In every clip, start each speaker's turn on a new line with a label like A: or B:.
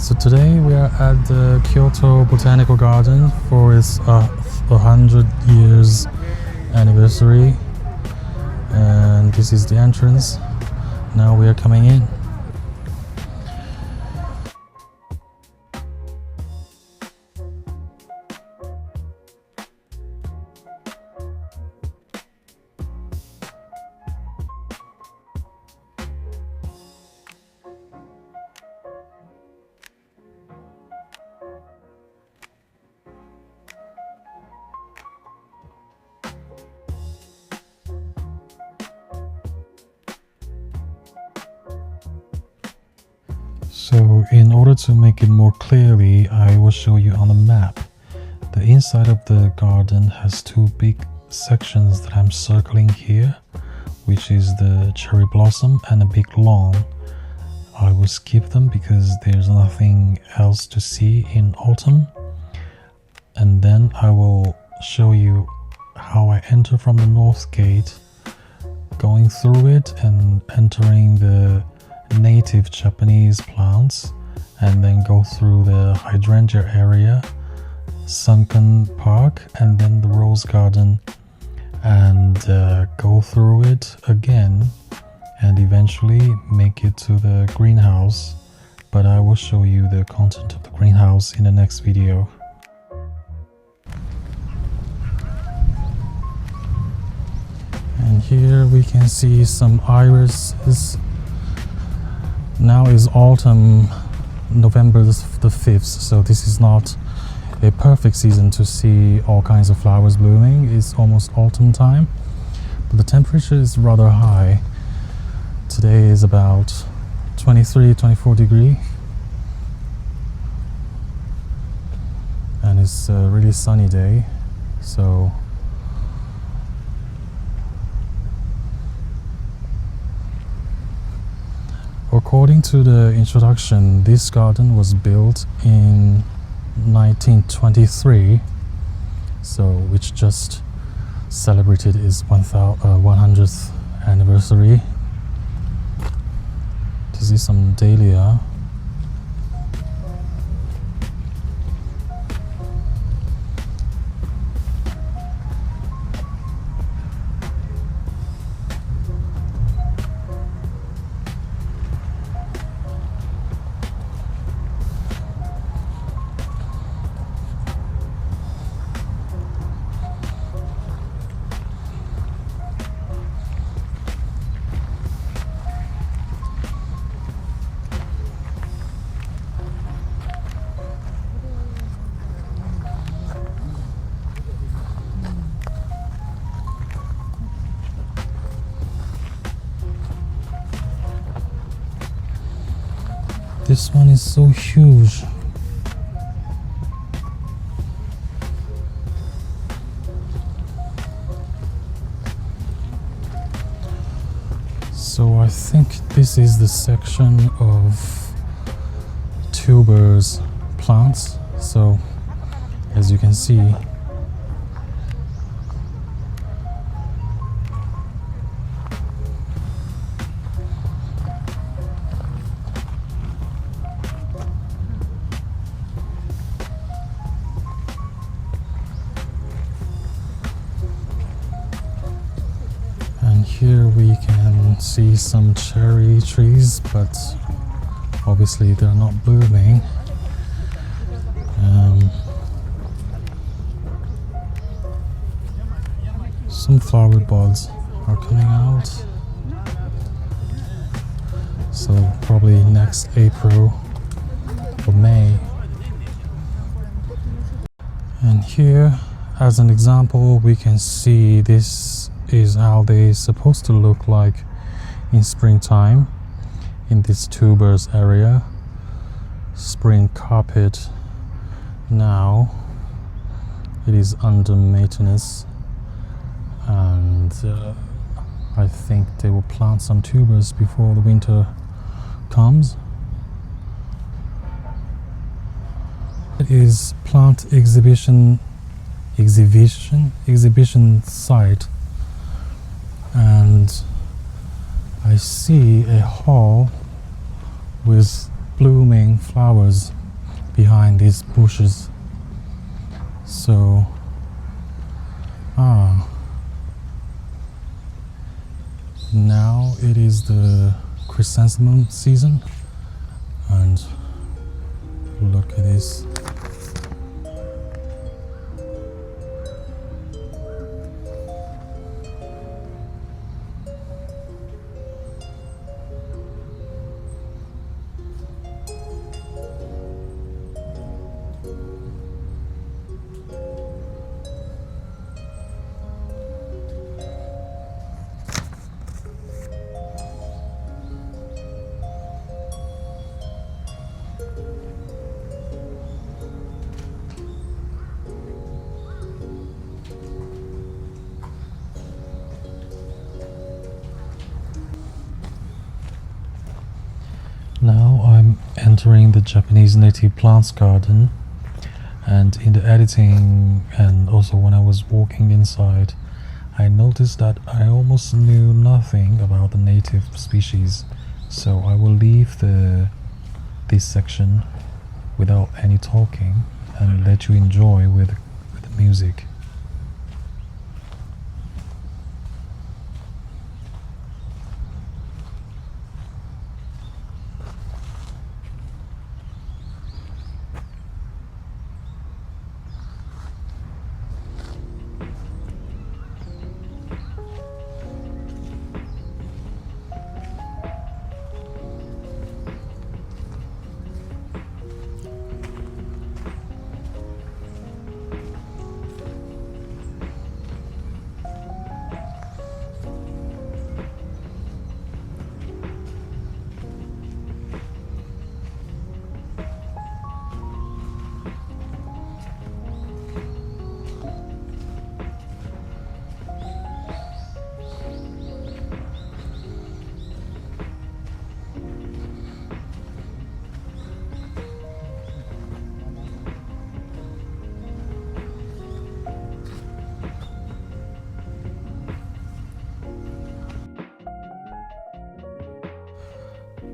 A: So today we are at the Kyoto Botanical Garden for its 100 years anniversary, and this is the entrance. Now we are coming in. So in order to make it more clearly, I will show you on the map. The inside of the garden has two big sections that I'm circling here, which is the cherry blossom and a big lawn. I will skip them because there's nothing else to see in autumn. And then I will show you how I enter from the north gate, going through it and entering the native Japanese plants, and then go through the hydrangea area, sunken park, and then the rose garden, and go through it again and eventually make it to the greenhouse. But I will show you the content of the greenhouse in the next video. And here we can see some irises. Now is autumn, November the 5th, so this is not a perfect season to see all kinds of flowers blooming. It's almost autumn time, but the temperature is rather high. Today is about 23-24 degrees, and it's a really sunny day, so according to the introduction, this garden was built in 1923, so which just celebrated its 100th anniversary. This is some dahlia. This one is so huge. So I think this is the section of tubers plants. So as you can see, here we can see some cherry trees, but obviously they're not blooming. Some flower buds are coming out, so probably next April or May. And here, as an example, we can see this is how they're supposed to look like in springtime in this tubers area. Spring carpet. Now it is under maintenance, and I think they will plant some tubers before the winter comes. It is plant exhibition site, and I see a hall with blooming flowers behind these bushes. So now it is the chrysanthemum season, and look at this. Now I'm entering the Japanese native plants garden, and in the editing and also when I was walking inside, I noticed that I almost knew nothing about the native species, so I will leave this section without any talking and let you enjoy with the music.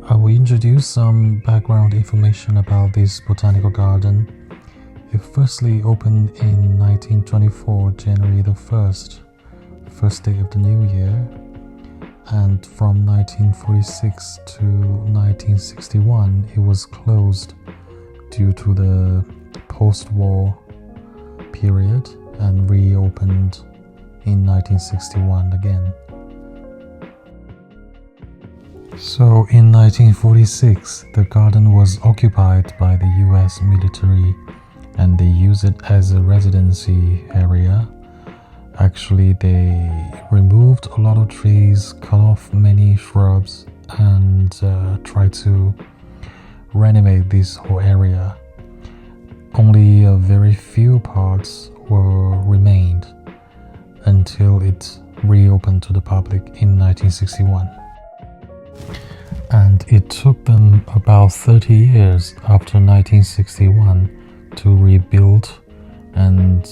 A: I will introduce some background information about this botanical garden. It firstly opened in 1924, January the 1st, first day of the new year, and from 1946 to 1961 it was closed due to the post-war period and reopened in 1961 again. So in 1946, the garden was occupied by the US military and they used it as a residency area. Actually, they removed a lot of trees, cut off many shrubs, and tried to renovate this whole area. Only a very few parts were remained until it reopened to the public in 1961. And it took them about 30 years after 1961 to rebuild and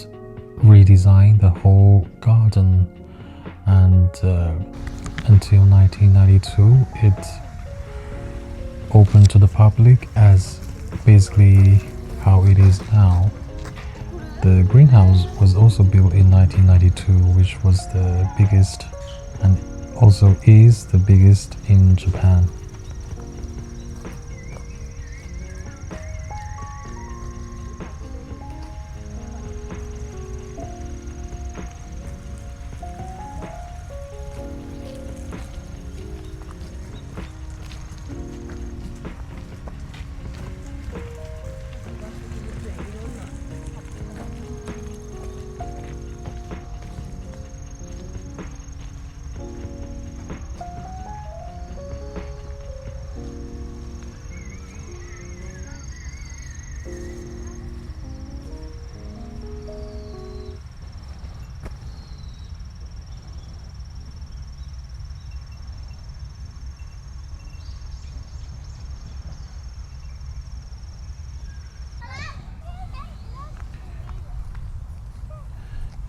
A: redesign the whole garden, and until 1992 it opened to the public as basically how it is now. The greenhouse was also built in 1992, which was the biggest and also is the biggest in Japan.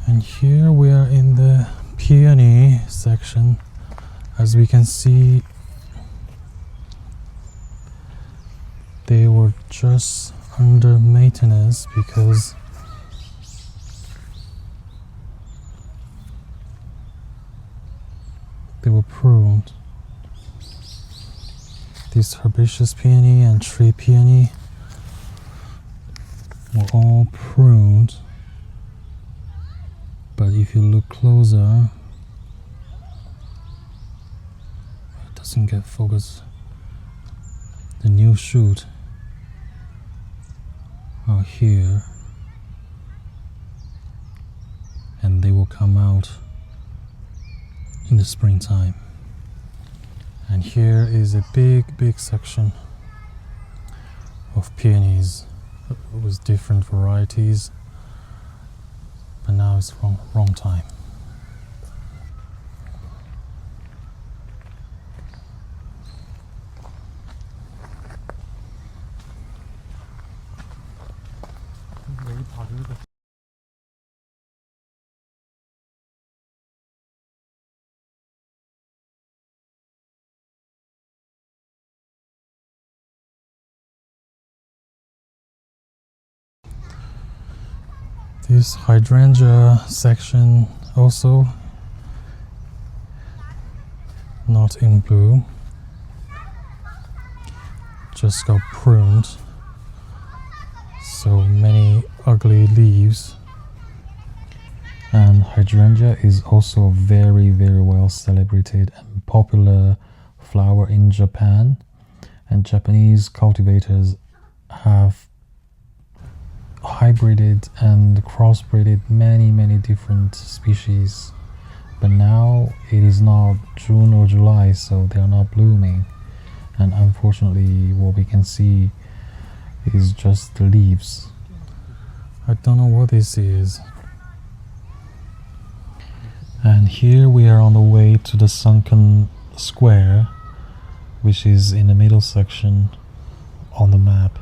A: And here we are in the peony section. As we can see, they were just under maintenance because they were pruned. This herbaceous peony and tree peony were all pruned, but if you look closer, it doesn't get focused. The new shoot are here, and they will come out in the springtime. And here is a big section of peonies with different varieties, but now it's wrong time. This hydrangea section also not in bloom, just got pruned, so many ugly leaves. And hydrangea is also very well celebrated and popular flower in Japan, and Japanese cultivators have hybrided and crossbreeded many different species, but now it is not June or July, so they are not blooming, and unfortunately what we can see is just the leaves. I don't know what this is. And here we are on the way to the sunken square, which is in the middle section on the map.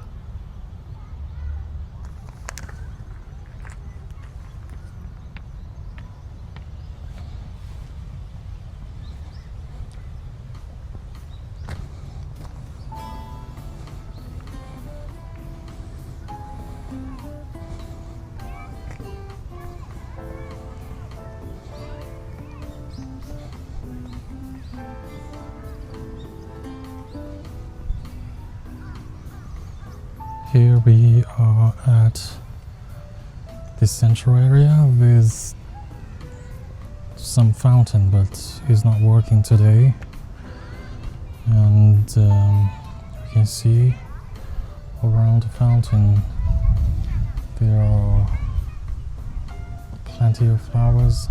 A: Here we are at the central area with some fountain, but it's not working today. And you can see around the fountain there are plenty of flowers.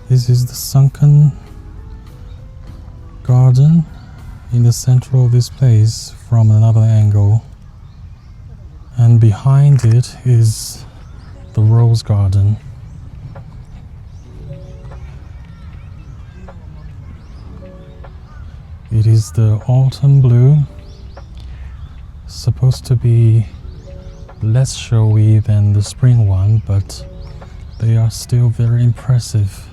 A: This is the sunken garden in the center of this place from another angle, and behind it is the rose garden. It is the autumn bloom, supposed to be less showy than the spring one, but they are still very impressive.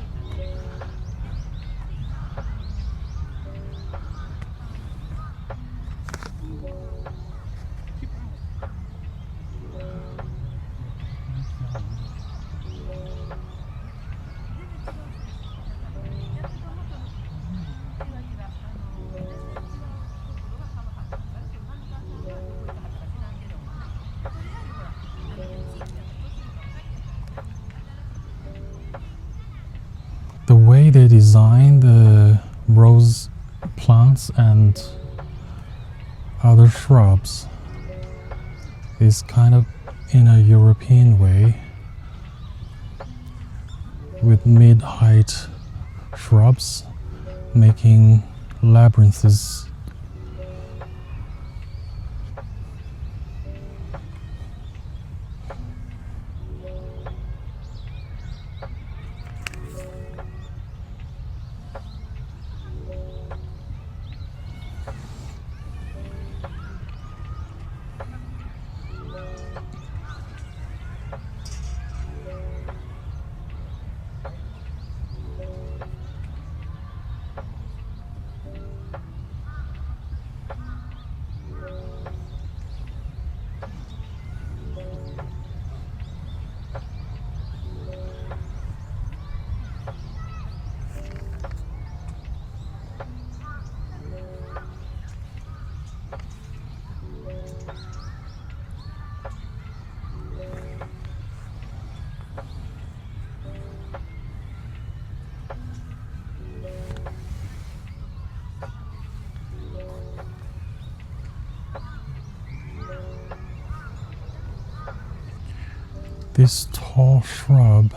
A: The way they design the rose plants and other shrubs is kind of in a European way, with mid-height shrubs making labyrinths. This tall shrub,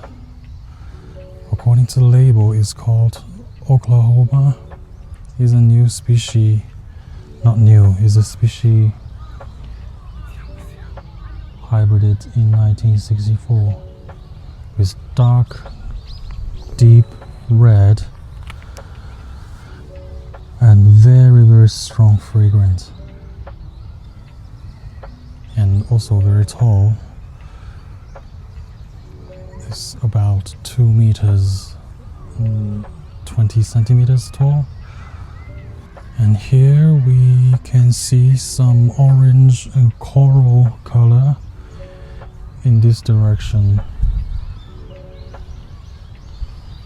A: according to the label, is called Oklahoma. Is a new species, not new, is a species hybrided in 1964 with dark, deep red and very strong fragrance, and also very tall. It's about 2 meters 20 centimeters tall. And here we can see some orange and coral color in this direction.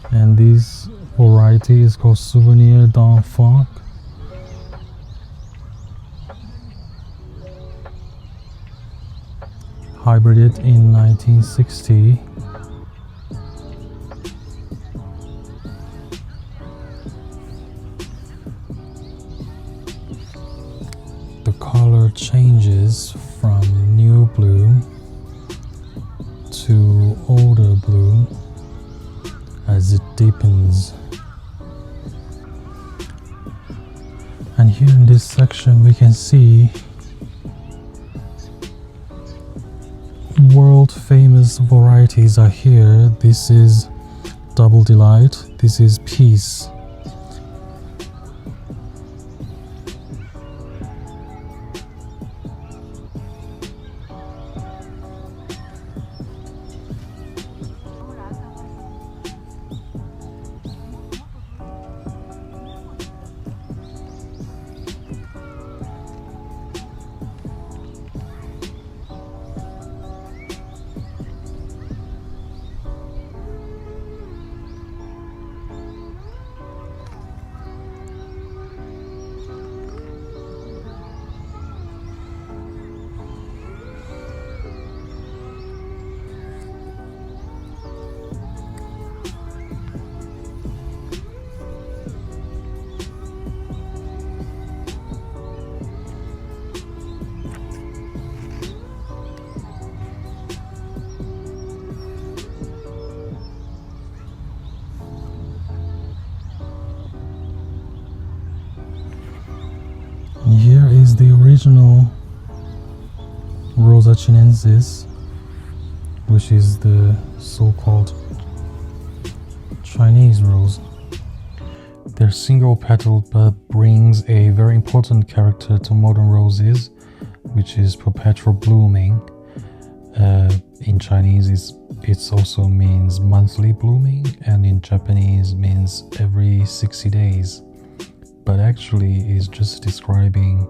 A: And this variety is called Souvenir d'Enfant. Hybrided in 1960. The color changes from new bloom to older bloom as it deepens. And here in this section we can see world famous varieties are here. This is Double Delight, this is Peace. And here is the original Rosa chinensis, which is the so-called Chinese rose. They're single-petaled but brings a very important character to modern roses, which is perpetual blooming. In Chinese it also means monthly blooming, and in Japanese means every 60 days. But actually is just describing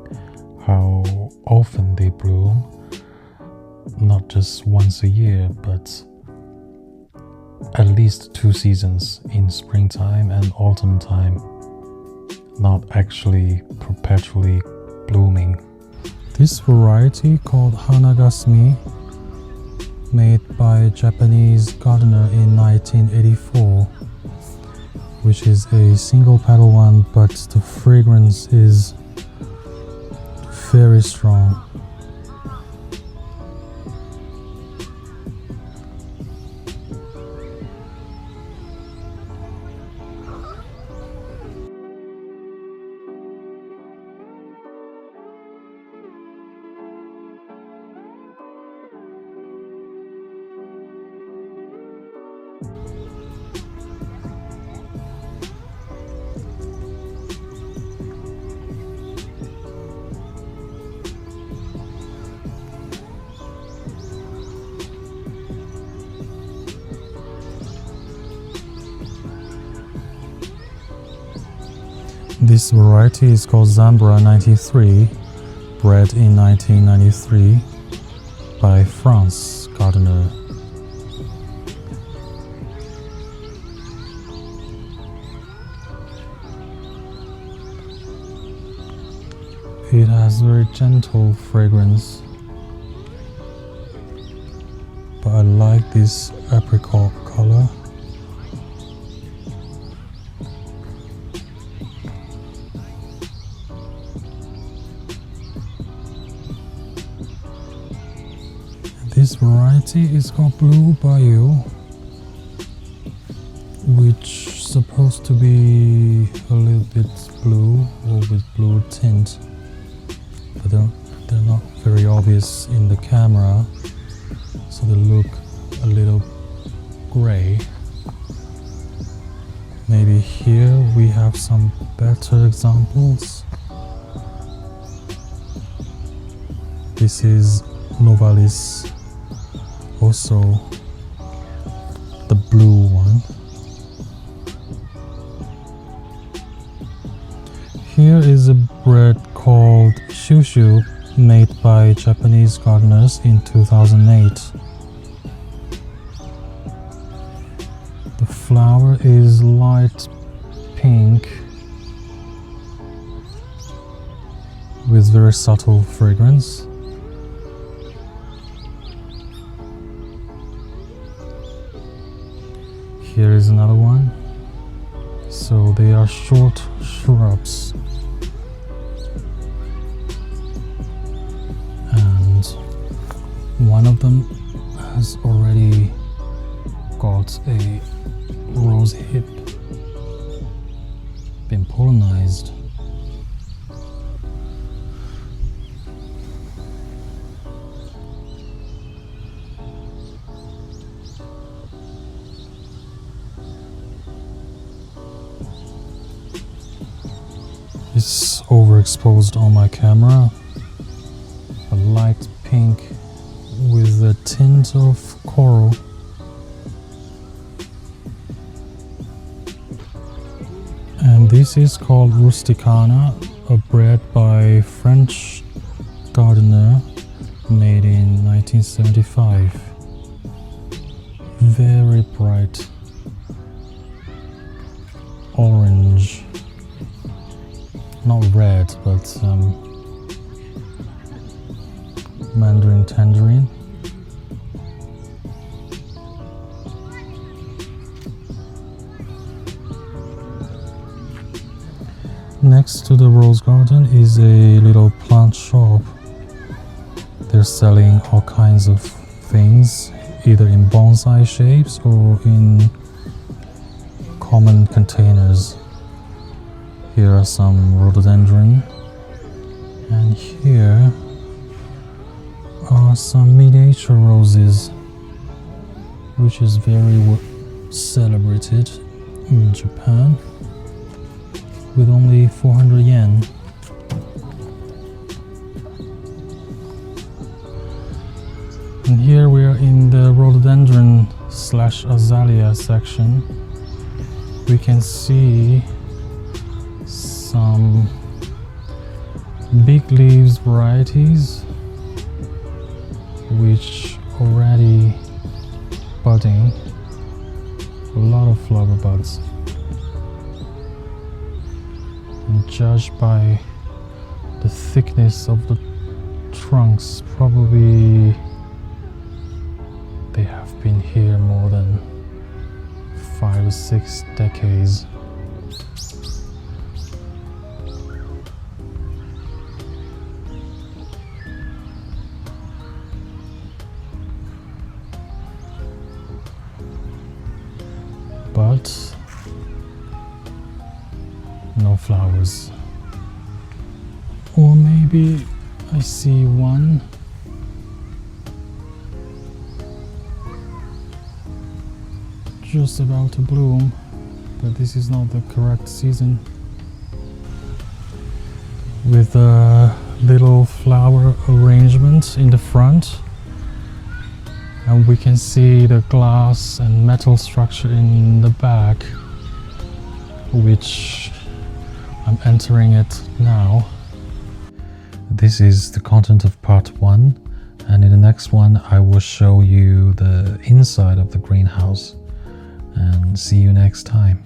A: how often they bloom, not just once a year, but at least 2 seasons, in springtime and autumn time, not actually perpetually blooming. This variety called Hanagasmi, made by a Japanese gardener in 1984, which is a single petal one, but the fragrance is very strong. This variety is called Zambra 93, bred in 1993 by France gardener. It has very gentle fragrance, but I like this apricot color. This This variety is called Blue Bayou, which is supposed to be a little bit blue or with blue tint, but they're not very obvious in the camera, so they look a little gray. Maybe here we have some better examples. This is Novalis, also the blue one. Here is a bread called shushu, made by Japanese gardeners in 2008. The flower is light pink with very subtle fragrance. Here is another one. So they are short shrubs. And one of them has already got a rose hip, been pollinized. It's overexposed on my camera. A light pink with a tint of coral. And this is called Rusticana, a bread by French gardener made in 1975. Very bright orange. Not red, but mandarin tangerine. Next to the rose garden is a little plant shop. They're selling all kinds of things, either in bonsai shapes or in common containers. Here are some rhododendron, and here are some miniature roses, which is very celebrated in Japan, with only 400 yen. And here we are in the rhododendron / azalea section. We can see some big leaves varieties which already budding, a lot of flower buds, and judged by the thickness of the trunks, probably they have been here more than 5 or 6 decades. But no flowers. Or maybe I see one. Just about to bloom, but this is not the correct season. With a little flower arrangement in the front. And we can see the glass and metal structure in the back, which I'm entering it now. This is the content of part 1, and in the next one I will show you the inside of the greenhouse. And see you next time.